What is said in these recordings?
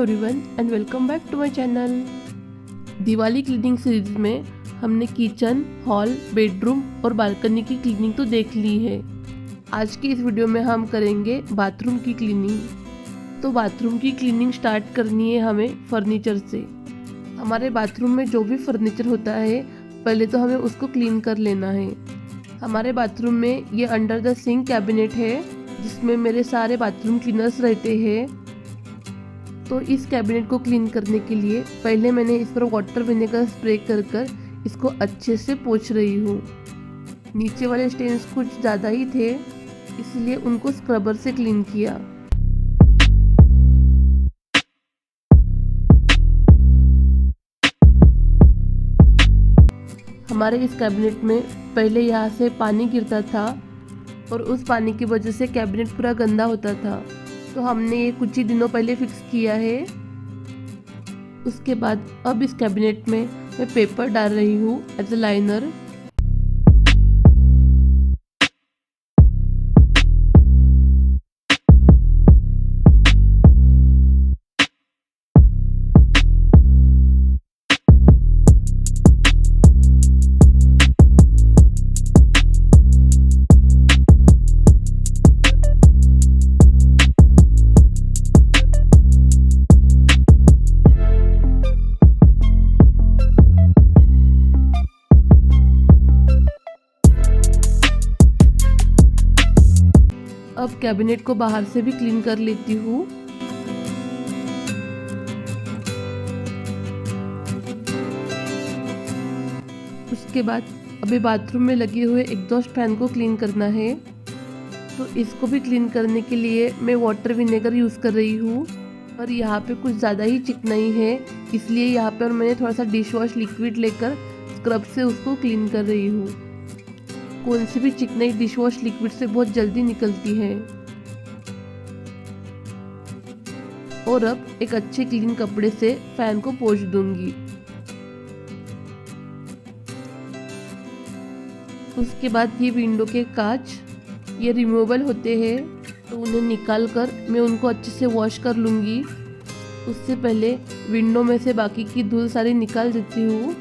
Everyone and welcome back to my channel. Diwali cleaning series में हमने kitchen, hall, bedroom और balcony की cleaning तो देख ली है। आज की इस वीडियो में हम करेंगे बाथरूम की क्लीनिंग। तो बाथरूम की क्लीनिंग स्टार्ट करनी है हमें फर्नीचर से। हमारे बाथरूम में जो भी फर्नीचर होता है पहले तो हमें उसको क्लीन कर लेना है। हमारे बाथरूम में ये अंडर द सिंक कैबिनेट है जिसमें मेरे सारे बाथरूम क्लीनर्स रहते हैं। तो इस कैबिनेट को क्लीन करने के लिए पहले मैंने इस पर वाटर विनेगर स्प्रे कर इसको अच्छे से पोंछ रही हूँ। नीचे वाले स्टेन्स कुछ ज़्यादा ही थे इसलिए उनको स्क्रबर से क्लीन किया। हमारे इस कैबिनेट में पहले यहाँ से पानी गिरता था और उस पानी की वजह से कैबिनेट पूरा गंदा होता था। तो हमने ये कुछ ही दिनों पहले फिक्स किया है। उसके बाद अब इस कैबिनेट में मैं पेपर डाल रही हूँ एज अ लाइनर। अब कैबिनेट को बाहर से भी क्लीन कर लेती हूँ। उसके बाद अभी बाथरूम में लगे हुए एग्जॉस्ट फैन को क्लीन करना है। तो इसको भी क्लीन करने के लिए मैं वाटर विनेगर यूज़ कर रही हूँ। और यहाँ पे कुछ ज़्यादा ही चिकनाई है इसलिए यहाँ पर मैंने थोड़ा सा डिश वॉश लिक्विड लेकर स्क्रब से उसको क्लीन कर रही हूँ। कौन सी भी चिकनाई डिश वॉश लिक्विड से बहुत जल्दी निकलती है। और अब एक अच्छे क्लीन कपड़े से फैन को पोंछ दूंगी। उसके बाद ये विंडो के कांच ये रिमूवेबल होते हैं तो उन्हें निकाल कर मैं उनको अच्छे से वॉश कर लूँगी। उससे पहले विंडो में से बाकी की धूल सारी निकाल देती हूँ।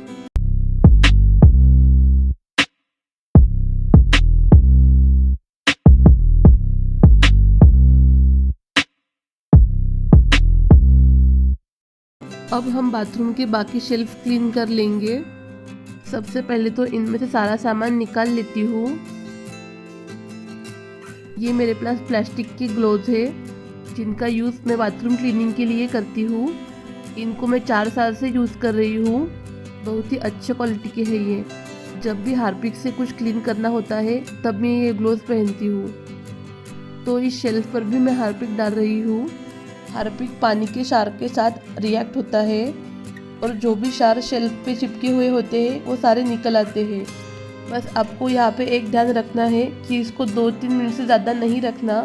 अब हम बाथरूम के बाकी शेल्फ क्लीन कर लेंगे। सबसे पहले तो इनमें से सारा सामान निकाल लेती हूँ। ये मेरे पास प्लास्टिक के ग्लोव्स है जिनका यूज़ मैं बाथरूम क्लीनिंग के लिए करती हूँ। इनको मैं 4 साल से यूज़ कर रही हूँ। बहुत ही अच्छे क्वालिटी के हैं ये। जब भी हार्पिक से कुछ क्लीन करना होता है तब मैं ये ग्लोव्स पहनती हूँ। तो इस शेल्फ पर भी मैं हार्पिक डाल रही हूँ। हार्पिक पानी के क्षार के साथ रिएक्ट होता है और जो भी क्षार शेल्फ पे चिपके हुए होते हैं वो सारे निकल आते हैं। बस आपको यहाँ पे एक ध्यान रखना है कि इसको 2-3 मिनट से ज़्यादा नहीं रखना।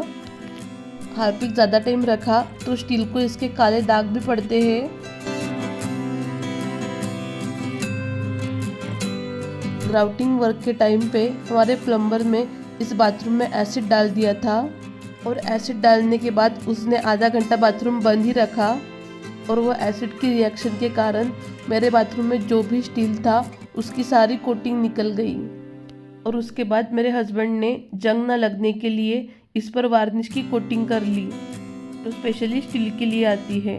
हार्पिक ज़्यादा टाइम रखा तो स्टील को इसके काले दाग भी पड़ते हैं। ग्राउटिंग वर्क के टाइम पे हमारे प्लम्बर में इस बाथरूम में एसिड डाल दिया था और एसिड डालने के बाद उसने आधा घंटा बाथरूम बंद ही रखा और वो एसिड की रिएक्शन के कारण मेरे बाथरूम में जो भी स्टील था उसकी सारी कोटिंग निकल गई। और उसके बाद मेरे हस्बैंड ने जंग ना लगने के लिए इस पर वार्निश की कोटिंग कर ली जो स्पेशली स्टील के लिए आती है।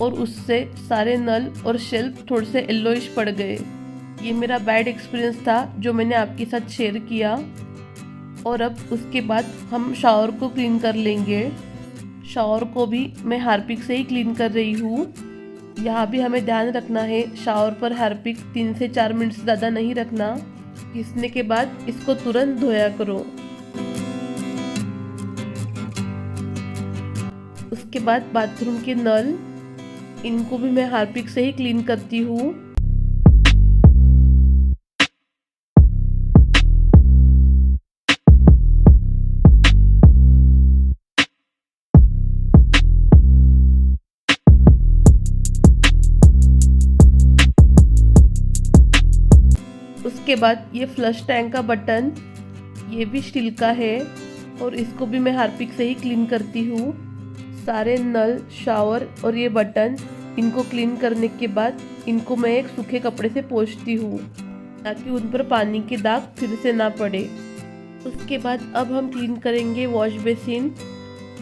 और उससे सारे नल और शेल्फ थोड़े से येलोइश पड़ गए। ये मेरा बैड एक्सपीरियंस था जो मैंने आपके साथ शेयर किया। और अब उसके बाद हम शावर को क्लीन कर लेंगे। शावर को भी मैं हार्पिक से ही क्लीन कर रही हूँ। यहाँ भी हमें ध्यान रखना है शावर पर हार्पिक 3 से 4 मिनट से ज़्यादा नहीं रखना। घिसने के बाद इसको तुरंत धोया करो। उसके बाद बाथरूम के नल इनको भी मैं हार्पिक से ही क्लीन करती हूँ। उसके बाद ये फ्लश टैंक का बटन ये भी स्टील का है और इसको भी मैं हार्पिक से ही क्लीन करती हूँ। सारे नल, शावर और ये बटन, इनको क्लीन करने के बाद इनको मैं एक सूखे कपड़े से पोंछती हूँ ताकि उन पर पानी के दाग फिर से ना पड़े। उसके बाद अब हम क्लीन करेंगे वॉश बेसिन।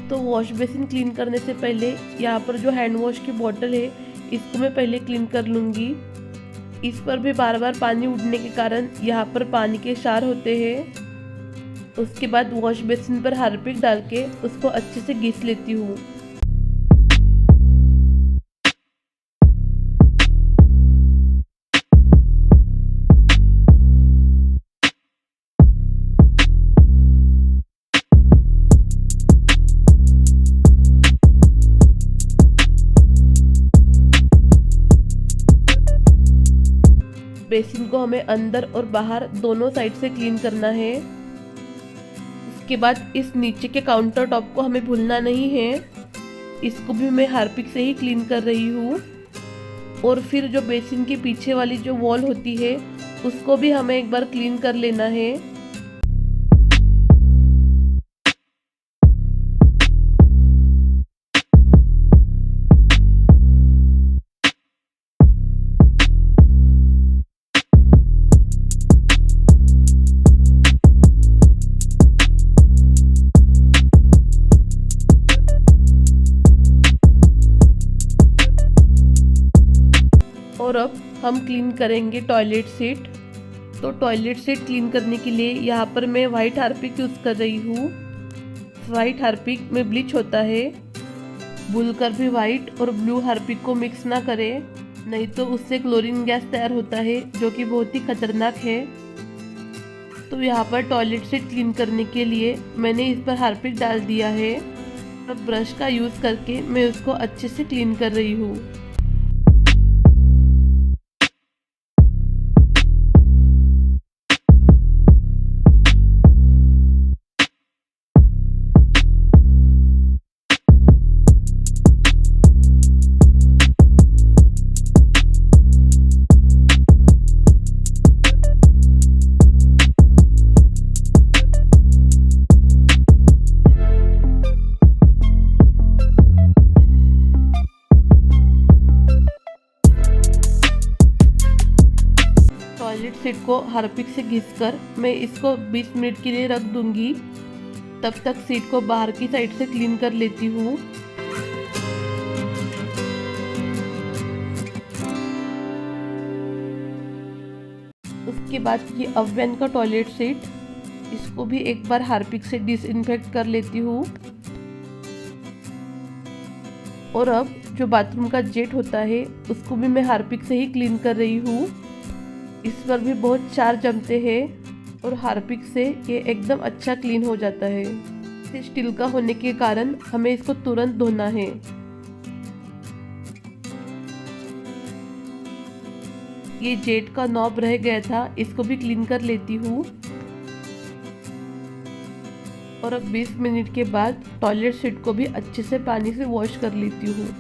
तो वॉश बेसिन क्लीन करने से पहले यहाँ पर जो हैंड वॉश की बोतल है इसको मैं पहले क्लीन कर लूँगी। इस पर भी बार बार पानी उड़ने के कारण यहाँ पर पानी के क्षार होते हैं। उसके बाद वॉश बेसिन पर हार्पिक डाल के उसको अच्छे से घिस लेती हूँ। बेसिन को हमें अंदर और बाहर दोनों साइड से क्लीन करना है। उसके बाद इस नीचे के काउंटर टॉप को हमें भूलना नहीं है, इसको भी मैं हार्पिक से ही क्लीन कर रही हूँ। और फिर जो बेसिन के पीछे वाली जो वॉल होती है उसको भी हमें एक बार क्लीन कर लेना है। और अब हम क्लीन करेंगे टॉयलेट सीट। तो टॉयलेट सीट क्लीन करने के लिए यहाँ पर मैं वाइट हार्पिक यूज़ कर रही हूँ। वाइट हार्पिक में ब्लीच होता है, भूलकर भी वाइट और ब्लू हार्पिक को मिक्स ना करें, नहीं तो उससे क्लोरीन गैस तैयार होता है जो कि बहुत ही खतरनाक है। तो यहाँ पर टॉयलेट सीट क्लीन करने के लिए मैंने इस पर हार्पिक डाल दिया है। अब ब्रश का यूज़ करके मैं उसको अच्छे से क्लीन कर रही हूँ। टॉयलेट सीट को हार्पिक से घिसकर मैं इसको 20 मिनट के लिए रख दूंगी। तब तक सीट को बाहर की साइड से क्लीन कर लेती हूँ। उसके बाद ये अवैन का टॉयलेट सीट, इसको भी एक बार हार्पिक से डिसइंफेक्ट कर लेती हूँ। और अब जो बाथरूम का जेट होता है उसको भी मैं हार्पिक से ही क्लीन कर रही हूँ। इस पर भी बहुत क्षार जमते हैं और हार्पिक से ये एकदम अच्छा क्लीन हो जाता है। इसे स्टील का होने के कारण हमें इसको तुरंत धोना है। ये जेट का नॉब रह गया था, इसको भी क्लीन कर लेती हूँ। और अब 20 मिनट के बाद टॉयलेट सीट को भी अच्छे से पानी से वॉश कर लेती हूँ।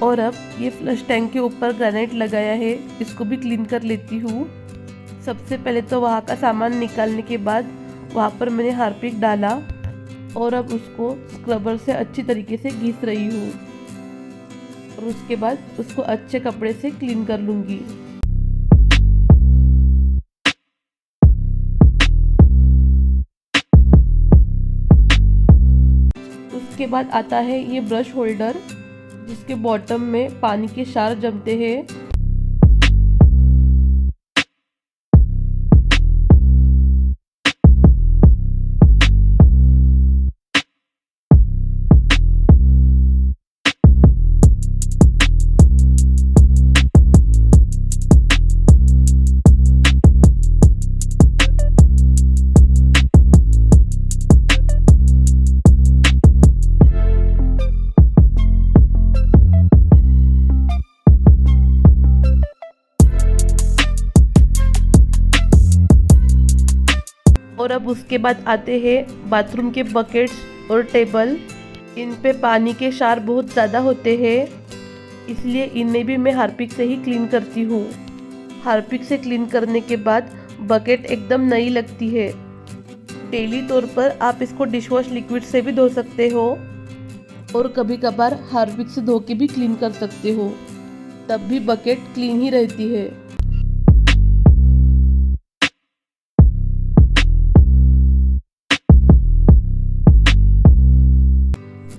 और अब ये फ्लश टैंक के ऊपर ग्रेनाइट लगाया है, इसको भी क्लीन कर लेती हूँ। सबसे पहले तो वहाँ का सामान निकालने के बाद वहाँ पर मैंने हार्पिक डाला और अब उसको स्क्रबर से अच्छी तरीके से घिस रही हूँ और उसके बाद उसको अच्छे कपड़े से क्लीन कर लूँगी। उसके बाद आता है ये ब्रश होल्डर, जिसके बॉटम में पानी के क्षार जमते हैं। और अब उसके बाद आते हैं बाथरूम के बकेट्स और टेबल। इन पे पानी के क्षार बहुत ज़्यादा होते हैं, इसलिए इन्हें भी मैं हार्पिक से ही क्लीन करती हूँ। हार्पिक से क्लीन करने के बाद बकेट एकदम नई लगती है। डेली तौर पर आप इसको डिशवॉश लिक्विड से भी धो सकते हो और कभी कभार हार्पिक से धो के भी क्लीन कर सकते हो, तब भी बकेट क्लीन ही रहती है।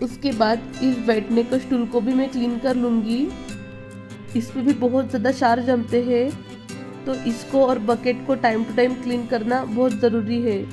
उसके बाद इस बैठने के स्टूल को भी मैं क्लीन कर लूँगी। इसमें भी बहुत ज़्यादा क्षार जमते हैं, तो इसको और बकेट को टाइम टू टाइम क्लीन करना बहुत ज़रूरी है।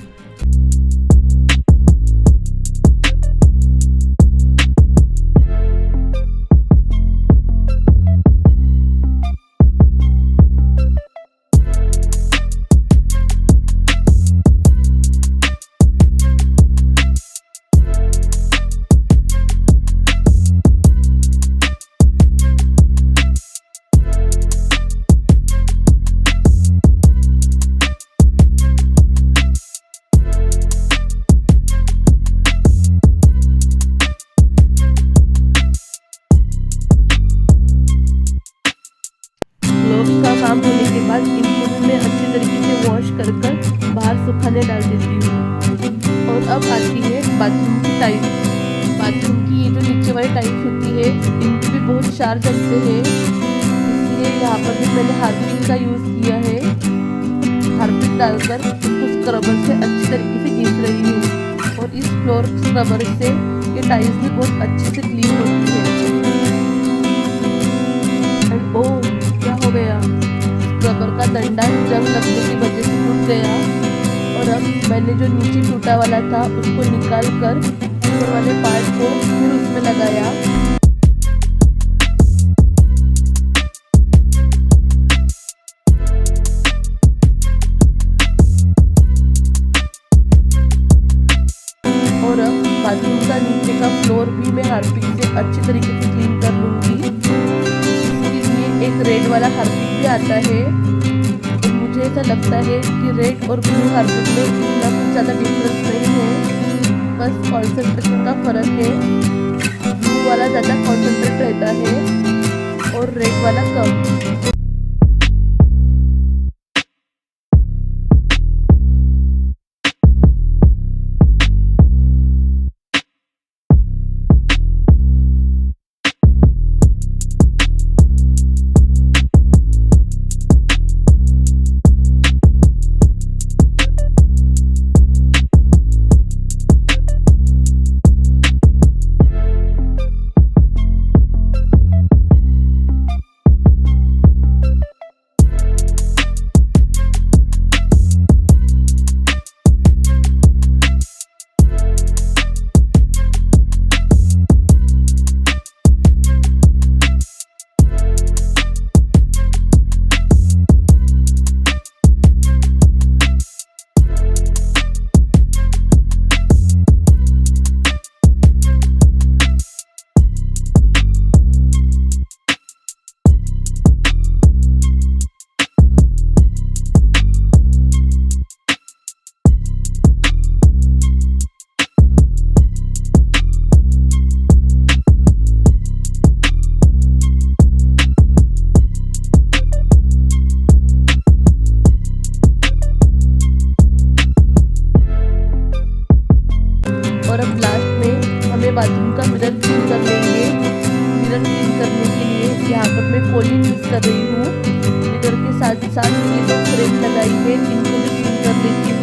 का काम होने के बाद इनको भी मैं अच्छी तरीके से वॉश कर बाहर सुखाने डाल देती हूँ। और अब आती है बाथरूम की टाइल्स। बाथरूम की ये जो नीचे वाली टाइल्स होती है, इनके भी बहुत क्षार जमते हैं, इसलिए यहाँ पर भी मैंने हार्पिक का यूज़ किया है। हार्पिक डालकर उसको स्क्रबर से अच्छी तरीके से घिस रही हूँ और इस फ्लोर स्क्रबर से ये टाइल्स भी बहुत अच्छे से क्लीन होती है। एंड ओह, क्या हो गया, स्क्रबर का डंडा जंग लगने की वजह से टूट गया। और अब मैंने जो नीचे टूटा वाला था उसको निकाल कर ऊपर वाले पार्ट को फिर उसमें लगाया। और अब बाथरूम का नीचे का फ्लोर भी मैं हार्पिक से अच्छी तरीके से क्लीन कर लूँगी। एक रेड वाला हार्पिक भी आता है, तो मुझे ऐसा लगता है कि रेड और ब्लू हार्पिक में इतना कुछ ज़्यादा डिफरेंस नहीं है, बस कॉन्सेंट्रेशन का फ़र्क है। ब्लू वाला ज़्यादा कॉन्सेंट्रेट रहता है और रेड वाला कम। और अब लास्ट में हमें बाथरूम का मिरर क्लीन कर लेंगे। मिरर क्लीन करने के लिए यहाँ पर मैं कोलिन यूज़ कर रही हूँ। मिरर के साथ साथ ये जो फ्रेम लगाई है इनको भी क्लीन कर लेती हूँ।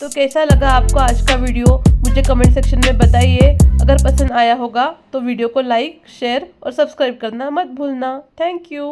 तो कैसा लगा आपको आज का वीडियो? मुझे कमेंट सेक्शन में बताइए। अगर पसंद आया होगा तो वीडियो को लाइक, शेयर और सब्सक्राइब करना मत भूलना। Thank you.